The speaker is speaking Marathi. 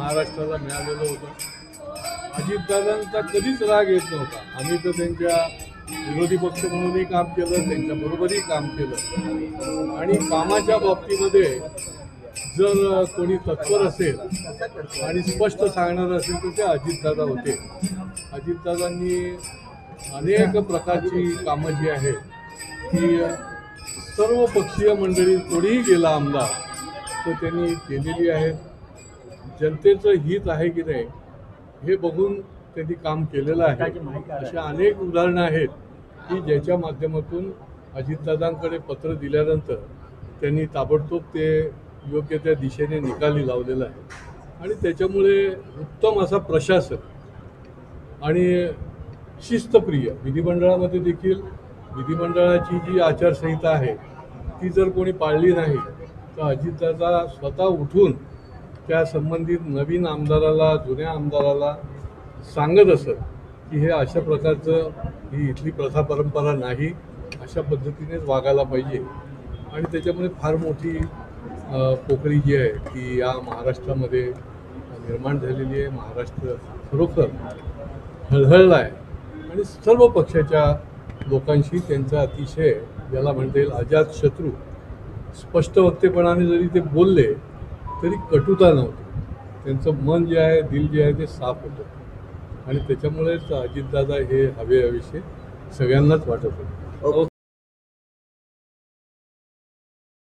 महाराष्ट्राला मिळालेलं होतं. अजितदादांचा कधीच राग येत नव्हता. आम्ही तर त्यांच्या विरोधी पक्ष म्हणूनही काम केलं, त्यांच्याबरोबरही काम केलं. आणि कामाच्या बाबतीमध्ये जर कोणी तत्पर असेल आणि स्पष्ट सांगणार असेल तर ते अजितदादा होते. अजितदादांनी अनेक प्रकारची कामं जी आहेत ती सर्व पक्षीय मंडळी कोणीही गेला आमदार तर त्यांनी केलेली आहेत. जनतेचं हित आहे की नाही हे बघून त्यांनी काम केलेलं आहे. अशा अनेक उदाहरणं आहेत की ज्याच्या माध्यमातून अजितदादांकडे पत्र दिल्यानंतर त्यांनी ताबडतोब ते योग्य त्या दिशेने निकाली लावलेला आहे. आणि त्याच्यामुळे उत्तम असा प्रशासन आणि शिस्तप्रिय विधिमंडळामध्ये देखील विधिमंडळाची जी आचारसंहिता आहे ती जर कोणी पाळली नाही तर अजितदादा स्वतः उठून त्या संबंधित नवीन आमदाराला जुन्या आमदाराला सांगत असत की हे अशा प्रकारचं ही इथली प्रथा परंपरा नाही, अशा पद्धतीनेच वागायला पाहिजे. आणि त्याच्यामुळे फार मोठी पोकळी जी आहे ती या महाराष्ट्रामध्ये निर्माण झालेली आहे. महाराष्ट्र खरोखर हळहळला आहे आणि सर्व पक्षाच्या लोकांशी त्यांचा अतिशय ज्याला म्हणता येईल अजातशत्रू स्पष्ट वक्तेपणाने जरी ते बोलले तरी कटुता नव्हती. त्यांचं मन जे आहे दिल जे आहे ते साफ होतं आणि त्याच्यामुळेच अजितदादा हे हवे हवेसे सगळ्यांनाच वाटत होते.